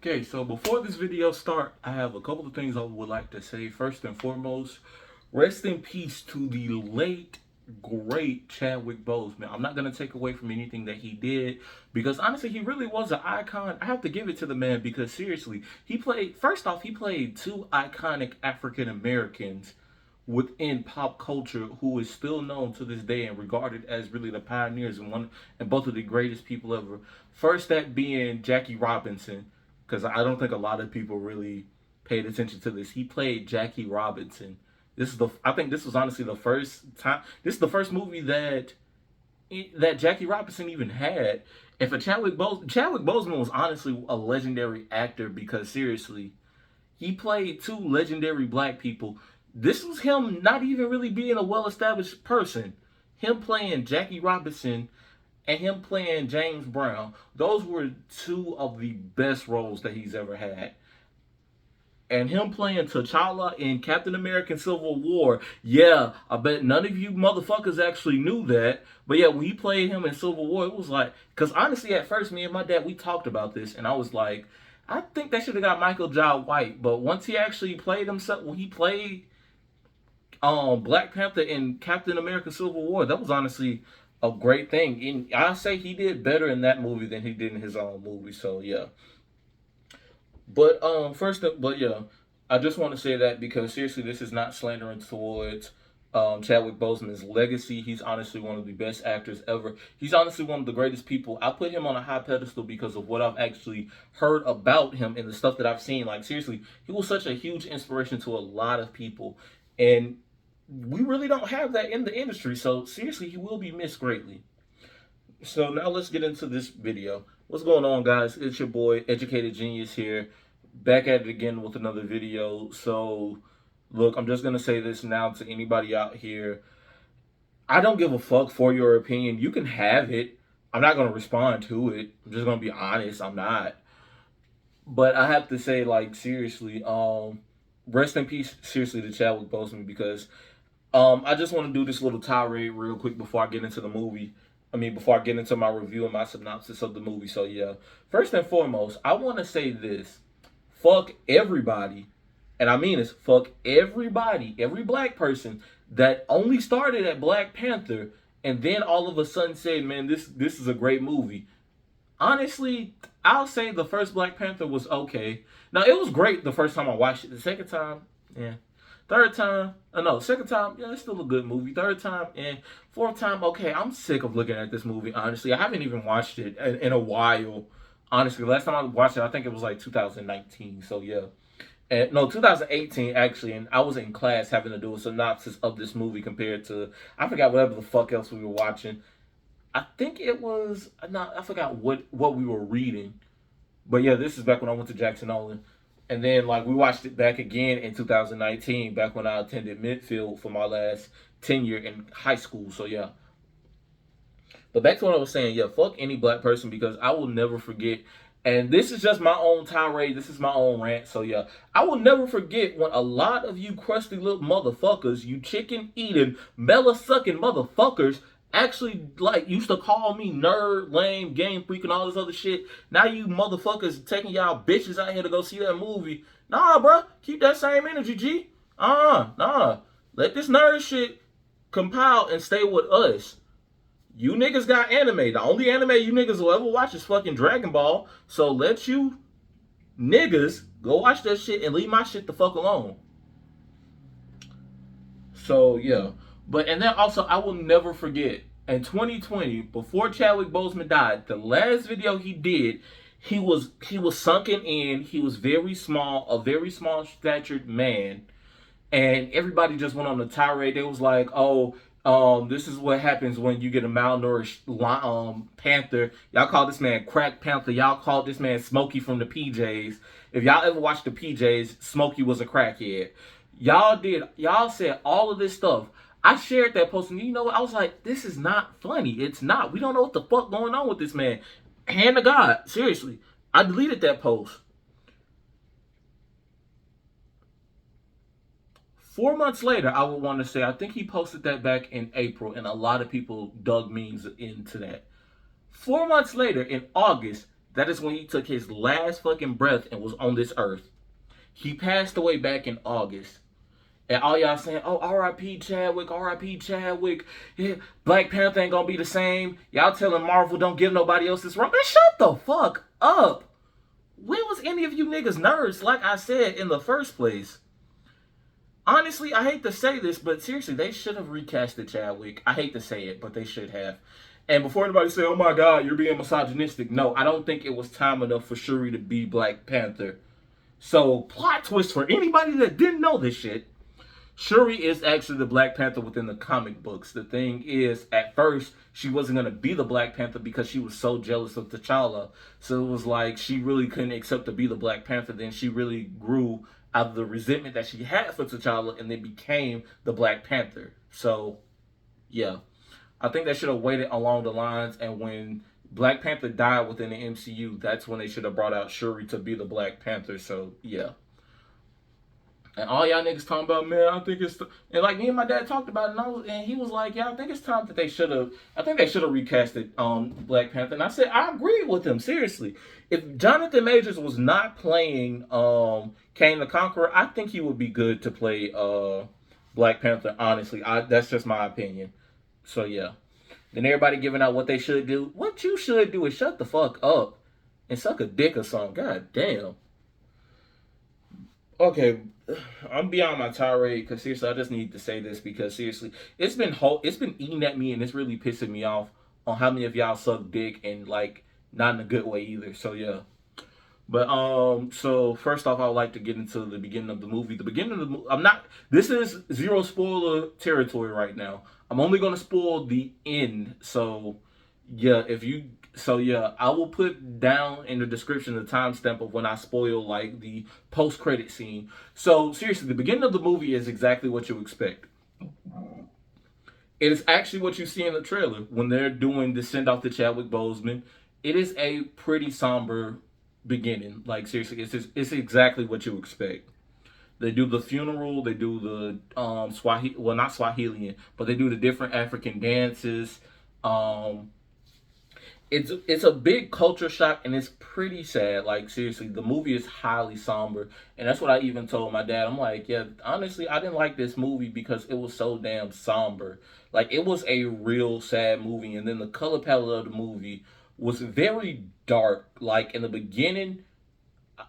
Okay, so before this video start, I have a couple of things I would like to say. First and foremost, rest in peace to the late great Chadwick Boseman. I'm not gonna take away from anything that he did because honestly, he really was an icon. I have to give it to the man because seriously, he played. First off, he played two iconic African Americans within pop culture who is still known to this day and regarded as really the pioneers and both of the greatest people ever. First, that being Jackie Robinson, because I don't think a lot of people really paid attention to this. He played Jackie Robinson. I think this was honestly the first time. This is the first movie that Jackie Robinson even had. And for Chadwick Boseman was honestly a legendary actor because seriously, he played two legendary black people. This was him not even really being a well established person. Him playing Jackie Robinson and him playing James Brown. Those were two of the best roles that he's ever had. And him playing T'Challa in Captain America Civil War. Yeah, I bet none of you motherfuckers actually knew that. But yeah, when he played him in Civil War, it was like, because honestly, at first, me and my dad, we talked about this, and I was like, I think they should have got Michael Jai White. But once he actually played himself, when he played Black Panther in Captain America Civil War, that was honestly a great thing. And I say he did better in that movie than he did in his own movie. So yeah. But yeah, I just want to say that because seriously, this is not slandering towards Chadwick Boseman's legacy. He's honestly one of the best actors ever. He's honestly one of the greatest people. I put him on a high pedestal because of what I've actually heard about him and the stuff that I've seen. Like seriously, he was such a huge inspiration to a lot of people, and we really don't have that in the industry. So seriously, he will be missed greatly. So now let's get into this video. What's going on, guys? It's your boy, Educated Genius here, back at it again with another video. So, look, I'm just gonna say this now to anybody out here. I don't give a fuck for your opinion. You can have it. I'm not gonna respond to it. I'm just gonna be honest. I'm not. But I have to say, like, seriously, rest in peace, seriously, to Chadwick Boseman because I just want to do this little tirade real quick before I get into the movie. Before I get into my review and my synopsis of the movie. So, yeah. First and foremost, I want to say this. Fuck everybody. And I mean this. Fuck everybody. Every black person that only started at Black Panther and then all of a sudden said, man, this is a great movie. Honestly, I'll say the first Black Panther was okay. Now, it was great the first time I watched it. The second time, yeah. Third time, no, second time, yeah, it's still a good movie. Third time, and fourth time, okay, I'm sick of looking at this movie, honestly. I haven't even watched it in a while. Honestly, last time I watched it, I think it was like 2019. So, yeah. And, no, 2018, actually, and I was in class having to do a synopsis of this movie compared to, I forgot whatever the fuck else we were watching. I think it was, I forgot what we were reading. But yeah, this is back when I went to Jackson Olin. And then like we watched it back again in 2019, back when I attended Midfield for my last tenure in high school. So yeah. But back to what I was saying, yeah, fuck any black person because I will never forget. And this is just my own tirade. This is my own rant. So yeah, I will never forget when a lot of you crusty little motherfuckers, you chicken eating, melon sucking motherfuckers, actually like used to call me nerd, lame, game freak, and all this other shit. Now you motherfuckers taking y'all bitches out here to go see that movie. Nah, bro, keep that same energy, G. Nah. Let this nerd shit compile and stay with us. You niggas got anime. The only anime you niggas will ever watch is fucking Dragon Ball. So let you niggas go watch that shit and leave my shit the fuck alone. So yeah. And then also I will never forget in 2020, before Chadwick Boseman died, the last video he did, he was sunken in. He was very small, a very small statured man, and everybody just went on the tirade. They was like, "Oh, this is what happens when you get a malnourished panther. Y'all call this man Crack Panther. Y'all call this man Smokey from the PJs. If y'all ever watched the PJs, Smokey was a crackhead. Y'all said all of this stuff. I shared that post, and you know what? I was like, this is not funny. It's not. We don't know what the fuck going on with this man. Hand to God. Seriously. I deleted that post. 4 months later, I would want to say, I think he posted that back in April, and a lot of people dug memes into that. 4 months later, in August, That is when he took his last fucking breath and was on this earth. He passed away back in August. And all y'all saying, oh, R.I.P. Chadwick, R.I.P. Chadwick. Yeah, Black Panther ain't gonna be the same. Y'all telling Marvel don't give nobody else this run. Man, shut the fuck up. When was any of you niggas nerds, like I said, in the first place? Honestly, I hate to say this, but seriously, they should have recasted Chadwick. I hate to say it, but they should have. And before anybody say, oh my God, you're being misogynistic, no, I don't think it was time enough for Shuri to be Black Panther. So, plot twist for anybody that didn't know this shit. Shuri is actually the Black Panther within the comic books. The thing is, at first, she wasn't going to be the Black Panther because she was so jealous of T'Challa. So it was like she really couldn't accept to be the Black Panther. Then she really grew out of the resentment that she had for T'Challa and then became the Black Panther. So, yeah. I think they should have waited along the lines, and when Black Panther died within the MCU, that's when they should have brought out Shuri to be the Black Panther. So, yeah. And all y'all niggas talking about, man, I think it's and like me and my dad talked about it, and he was like, yeah, I think it's time that I think they should have recasted Black Panther. And I said, I agree with him, seriously. If Jonathan Majors was not playing Kang the Conqueror, I think he would be good to play Black Panther, honestly. That's just my opinion. So yeah. Then everybody giving out what they should do. What you should do is shut the fuck up and suck a dick or something. God damn. Okay, I'm beyond my tirade because seriously, I just need to say this because seriously, it's been eating at me and it's really pissing me off on how many of y'all suck dick and like not in a good way either. So yeah, but so first off, I would like to get into the beginning of the movie. The beginning of the movie, I'm not. This is zero spoiler territory right now. I'm only gonna spoil the end. So yeah, I will put down in the description the timestamp of when I spoil like the post credit scene. So seriously, the beginning of the movie is exactly what you expect. It is actually what you see in the trailer when they're doing the send off to Chadwick Boseman. It is a pretty somber beginning. Like seriously, it's exactly what you expect. They do the funeral. They do the Swahili, well not Swahilian, but they do the different African dances. Um, it's a big culture shock and it's pretty sad. Like seriously, the movie is highly somber, and that's what I even told my dad. I'm like, yeah, honestly, I didn't like this movie because it was so damn somber. Like it was a real sad movie, and then the color palette of the movie was very dark. Like in the beginning,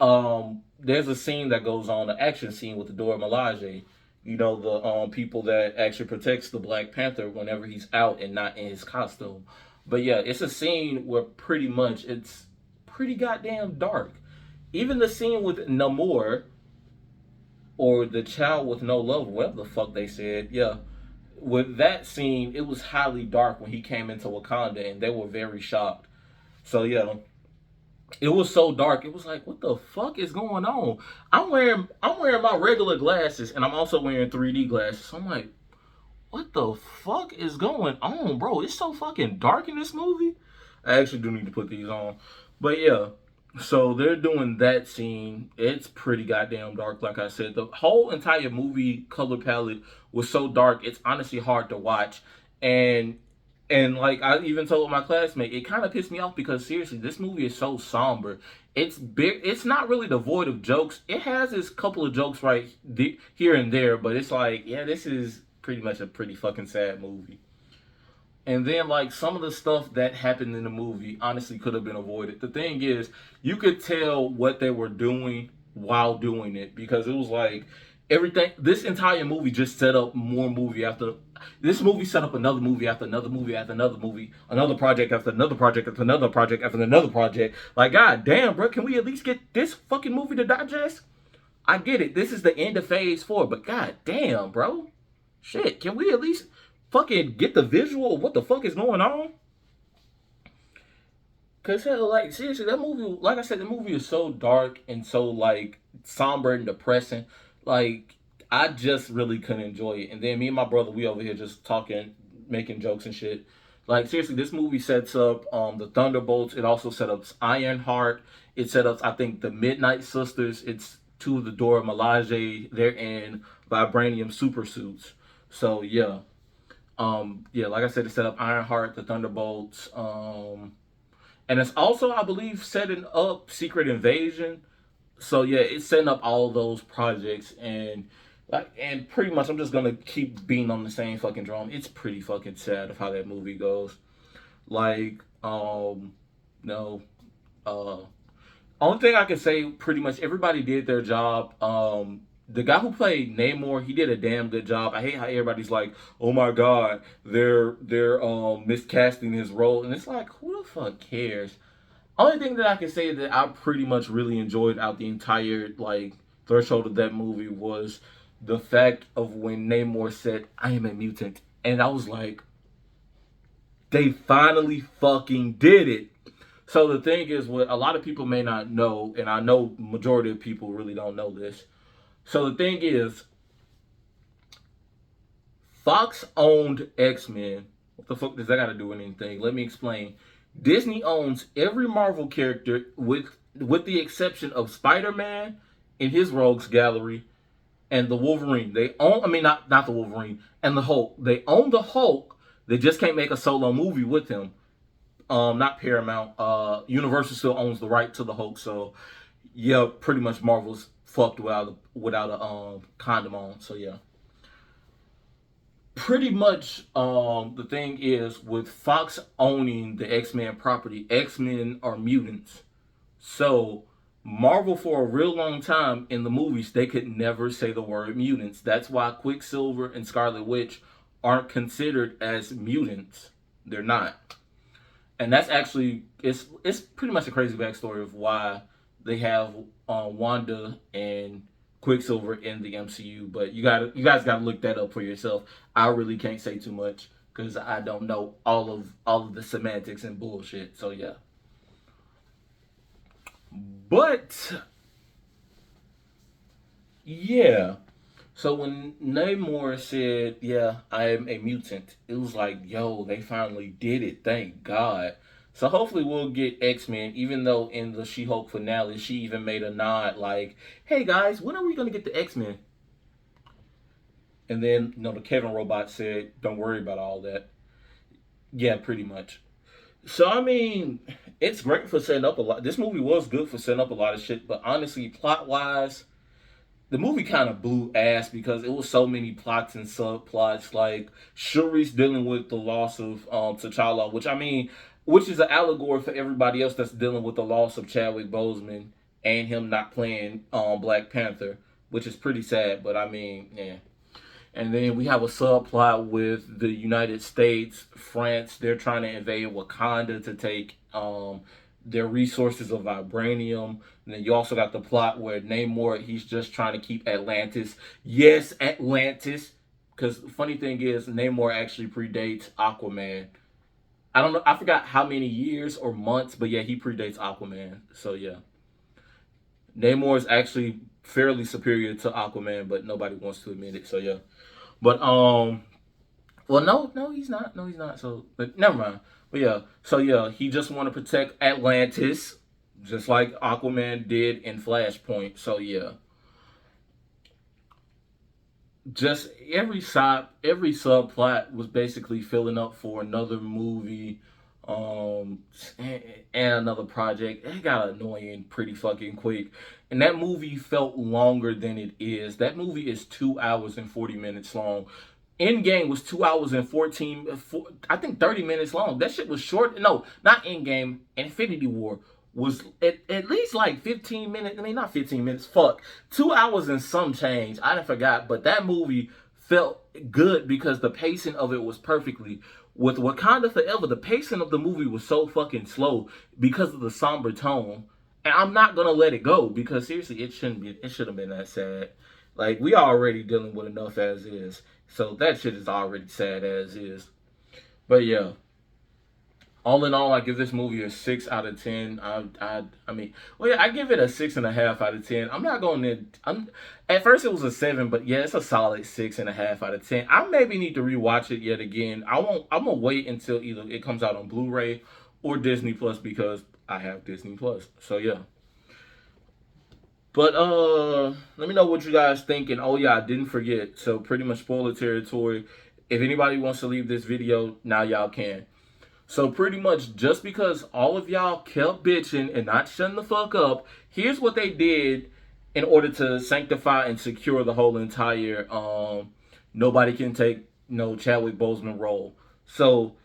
there's a scene that goes on, an action scene with the Dora Milaje. You know, the people that actually protects the Black Panther whenever he's out and not in his costume. But yeah, it's a scene where pretty much it's pretty goddamn dark. Even the scene with Namor or the child with no love, whatever the fuck they said, yeah. With that scene, it was highly dark when he came into Wakanda and they were very shocked. So yeah, it was so dark. It was like, what the fuck is going on? I'm wearing my regular glasses and I'm also wearing 3D glasses. So I'm like, what the fuck is going on, bro? It's so fucking dark in this movie. I actually do need to put these on. But yeah, so they're doing that scene. It's pretty goddamn dark, like I said. The whole entire movie color palette was so dark, it's honestly hard to watch. And like I even told my classmate, it kind of pissed me off because seriously, this movie is so somber. It's big. It's not really devoid of jokes. It has its couple of jokes right here and there, but it's like, yeah, this is pretty much a pretty fucking sad movie. And then like some of the stuff that happened in the movie honestly could have been avoided. The thing is, you could tell what they were doing while doing it because it was like everything. This entire movie just set up more movie after. This movie set up another movie after another movie after another movie, another project after another project after another project after another project. Like, god damn, bro, can we at least get this fucking movie to digest? I get it. This is the end of phase 4, but god damn, bro. Shit, can we at least fucking get the visual of what the fuck is going on? Cause hell, like seriously, that movie, like I said, the movie is so dark and so like somber and depressing. Like I just really couldn't enjoy it. And then me and my brother, we over here just talking, making jokes and shit. Like seriously, this movie sets up the Thunderbolts. It also sets up Ironheart. It sets up, I think, the Midnight Sisters. It's two of the Dora Milaje. They're in vibranium super suits. So yeah, like I said, it set up Ironheart, the Thunderbolts, and it's also, I believe, setting up Secret Invasion. So yeah, it's setting up all those projects, and pretty much I'm just gonna keep being on the same fucking drum. It's pretty fucking sad of how that movie goes. Like, no, uh, only thing I can say, pretty much everybody did their job. The guy who played Namor, he did a damn good job. I hate how everybody's like, "Oh my god, they're miscasting his role," and it's like, who the fuck cares? Only thing that I can say that I pretty much really enjoyed out the entire like threshold of that movie was the fact of when Namor said, "I am a mutant," and I was like, they finally fucking did it. So the thing is, what a lot of people may not know, and I know majority of people really don't know this. So the thing is, Fox owned X-Men. What the fuck does that got to do with anything? Let me explain. Disney owns every Marvel character with the exception of Spider-Man in his Rogues Gallery and the Wolverine. They own, I mean, not the Wolverine, and the Hulk. They own the Hulk. They just can't make a solo movie with him. Not Paramount. Universal still owns the right to the Hulk, so yeah, pretty much Marvel's fucked without a condom on. So yeah, pretty much. The thing is with Fox owning the X-Men property, X-Men are mutants. So Marvel for a real long time in the movies they could never say the word mutants. That's why Quicksilver and Scarlet Witch aren't considered as mutants. They're not. And that's actually it's pretty much a crazy backstory of why they have Wanda and Quicksilver in the MCU. But you guys got to look that up for yourself. I really can't say too much because I don't know all of the semantics and bullshit. So yeah, but yeah. So when Namor said, "Yeah, I am a mutant," it was like, "Yo, they finally did it! Thank God." So hopefully we'll get X-Men. Even though in the She-Hulk finale, she even made a nod, like, "Hey guys, when are we gonna get the X-Men?" And then the Kevin robot said, "Don't worry about all that." Yeah, pretty much. So I mean, it's great for setting up a lot. This movie was good for setting up a lot of shit, but honestly, plot wise, the movie kind of blew ass because it was so many plots and subplots. Like Shuri's dealing with the loss of T'Challa, which is an allegory for everybody else that's dealing with the loss of Chadwick Boseman and him not playing Black Panther, which is pretty sad. But I mean, yeah. And then we have a subplot with the United States, France. They're trying to invade Wakanda to take their resources of vibranium. And then you also got the plot where Namor, he's just trying to keep Atlantis. Yes, Atlantis. Because the funny thing is, Namor actually predates Aquaman. I don't know. I forgot how many years or months, but yeah, he predates Aquaman. So yeah, Namor is actually fairly superior to Aquaman, but nobody wants to admit it. So yeah, but well, no, he's not. No, he's not. So, but never mind. But yeah, so yeah, he just want to protect Atlantis, just like Aquaman did in Flashpoint. So yeah, just every subplot was basically filling up for another movie, and another project. It got annoying pretty fucking quick, and that movie felt longer than it is. That movie is 2 hours and 40 minutes long. Endgame was 2 hours and 14, I think 30 minutes long. That shit was short. No, not Endgame. Infinity War was at least like 15 minutes. I mean, not 15 minutes. Fuck. 2 hours and some change. I done forgot. But that movie felt good because the pacing of it was perfectly. With Wakanda Forever, the pacing of the movie was so fucking slow because of the somber tone. And I'm not gonna let it go because seriously, it shouldn't be. It should have been that sad. Like we already dealing with enough as is. So that shit is already sad as is. But yeah, all in all, I give this movie a 6 out of 10. I mean, well, yeah, I give it a 6.5 out of 10. I'm not going to. At first it was a 7, but yeah, it's a solid 6.5 out of 10. I maybe need to rewatch it yet again. I won't. I'm gonna wait until either it comes out on Blu-ray or Disney Plus because I have Disney Plus. So yeah. But let me know what you guys think. And oh yeah, I didn't forget. So pretty much spoiler territory. If anybody wants to leave this video, now y'all can. So pretty much just because all of y'all kept bitching and not shutting the fuck up, here's what they did in order to sanctify and secure the whole entire nobody can take no Chadwick Boseman role. So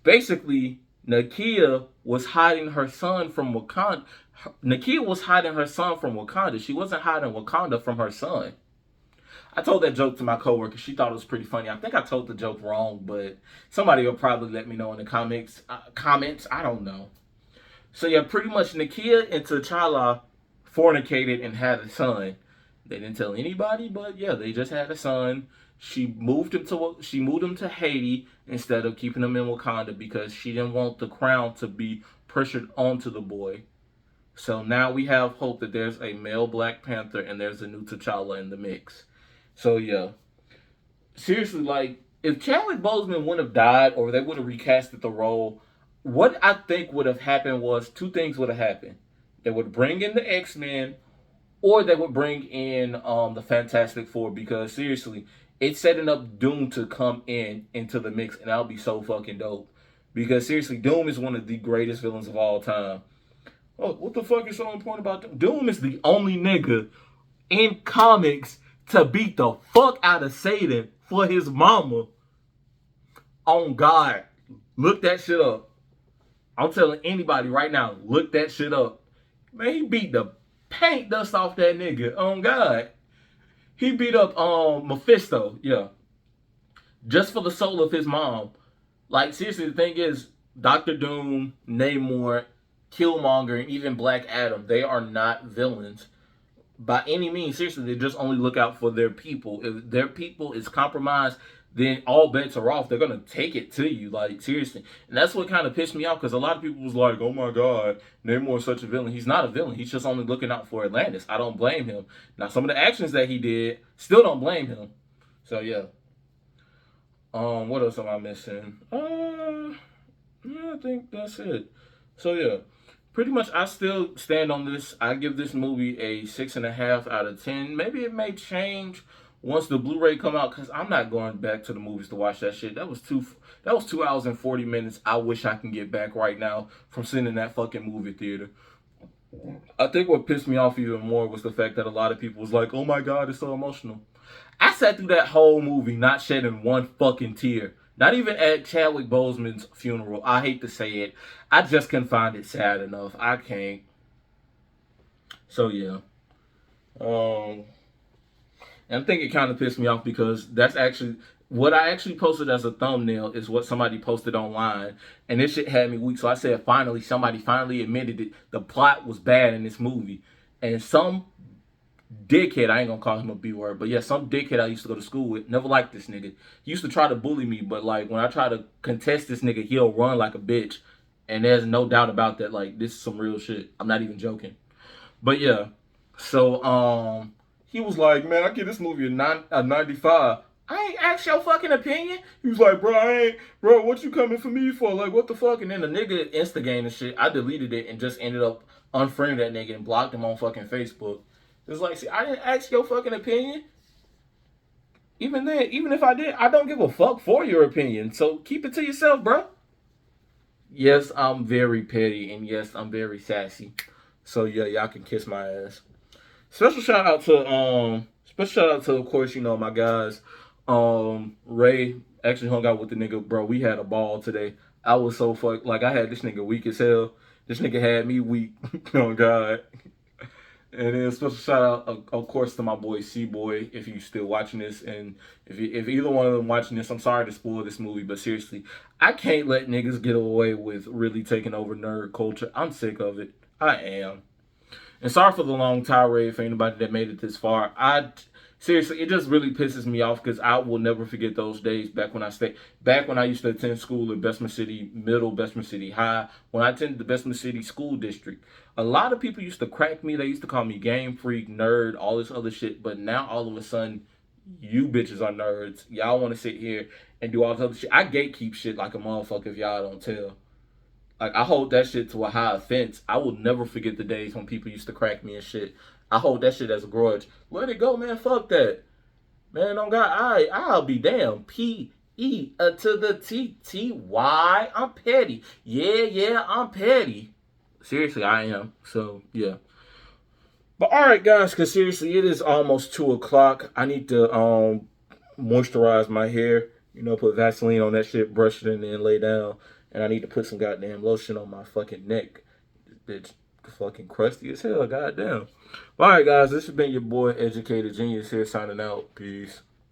basically Nakia was hiding her son from Wakanda. Nakia was hiding her son from Wakanda. She wasn't hiding Wakanda from her son. I told that joke to my coworker. She thought it was pretty funny. I think I told the joke wrong, but somebody will probably let me know in the comments. I don't know. So yeah, pretty much Nakia and T'Challa fornicated and had a son. They didn't tell anybody, but yeah, they just had a son. She moved him to Haiti instead of keeping him in Wakanda because she didn't want the crown to be pressured onto the boy. So now we have hope that there's a male Black Panther and there's a new T'Challa in the mix. So yeah, seriously, like if Chadwick Boseman wouldn't have died or they would have recasted the role, what I think would have happened was two things would have happened. They would bring in the X-Men or they would bring in the Fantastic Four because seriously, it's setting up Doom to come in into the mix and that'll be so fucking dope. Because seriously, Doom is one of the greatest villains of all time. Oh, what the fuck is so important about Doom? Doom is the only nigga in comics to beat the fuck out of Satan for his mama. On God. Look that shit up. I'm telling anybody right now, look that shit up. Man, he beat the paint dust off that nigga. On God. He beat up Mephisto, yeah. Just for the soul of his mom. Like, seriously, the thing is, Doctor Doom, Namor, Killmonger, and even Black Adam, they are not villains by any means. Seriously, they just only look out for their people. If their people is compromised, then all bets are off. They're gonna take it to you, like seriously. And that's what kind of pissed me off because a lot of people was like, "Oh my God, Namor is such a villain." He's not a villain. He's just only looking out for Atlantis. I don't blame him. Now, some of the actions that he did, still don't blame him. So yeah. What else am I missing? Yeah, I think that's it. So yeah, pretty much I still stand on this. I give this movie a 6.5 out of 10. Maybe it may change once the Blu-ray come out because I'm not going back to the movies to watch that shit. That was 2 hours and 40 minutes. I wish I can get back right now from sitting in that fucking movie theater. I think what pissed me off even more was the fact that a lot of people was like, "Oh my God, it's so emotional." I sat through that whole movie not shedding one fucking tear. Not even at Chadwick Boseman's funeral. I hate to say it. I just couldn't find it sad enough. I can't. So yeah. Um and I think it kind of pissed me off because that's actually what I actually posted as a thumbnail is what somebody posted online. And this shit had me weak. So I said finally somebody finally admitted it. The plot was bad in this movie. And some dickhead, I ain't gonna call him a B word, but yeah, some dickhead I used to go to school with, never liked this nigga. He used to try to bully me, but like when I try to contest this nigga, he'll run like a bitch. And there's no doubt about that. Like, this is some real shit. I'm not even joking. But yeah. So he was like, "Man, I give this movie a 95. I ain't asked your fucking opinion." He was like, bro, what you coming for me for? Like, what the fuck? And then the nigga instigating shit. I deleted it and just ended up unfriending that nigga and blocked him on fucking Facebook. It's like, see, I didn't ask your fucking opinion. Even then, even if I did, I don't give a fuck for your opinion. So keep it to yourself, bro. Yes, I'm very petty, and yes, I'm very sassy. So yeah, y'all can kiss my ass. Special shout out to of course, my guys. Ray actually hung out with the nigga, bro. We had a ball today. I was so like I had this nigga weak as hell. This nigga had me weak. Oh God. And then special shout out, of course, to my boy C-Boy, if you still watching this. And if either one of them watching this, I'm sorry to spoil this movie, but seriously, I can't let niggas get away with really taking over nerd culture. I'm sick of it. I am. And sorry for the long tirade for anybody that made it this far. Seriously, it just really pisses me off because I will never forget those days back when I used to attend school at Bessemer City Middle, Bessemer City High, when I attended the Bessemer City School District. A lot of people used to crack me. They used to call me game freak, nerd, all this other shit. But now all of a sudden, you bitches are nerds. Y'all want to sit here and do all this other shit. I gatekeep shit like a motherfucker if y'all don't tell. Like, I hold that shit to a high offense. I will never forget the days when people used to crack me and shit. I hold that shit as a grudge. Let it go, man. Fuck that. Man, on God, I'll be damn. E to the T T Y. I'm petty. Yeah, I'm petty. Seriously, I am. So yeah. But all right, guys, because seriously, it is almost 2 o'clock. I need to moisturize my hair. You know, put Vaseline on that shit, brush it, and then lay down. And I need to put some goddamn lotion on my fucking neck. This bitch fucking crusty as hell. Goddamn. All right, guys, this has been your boy, Educated Genius here, signing out. Peace.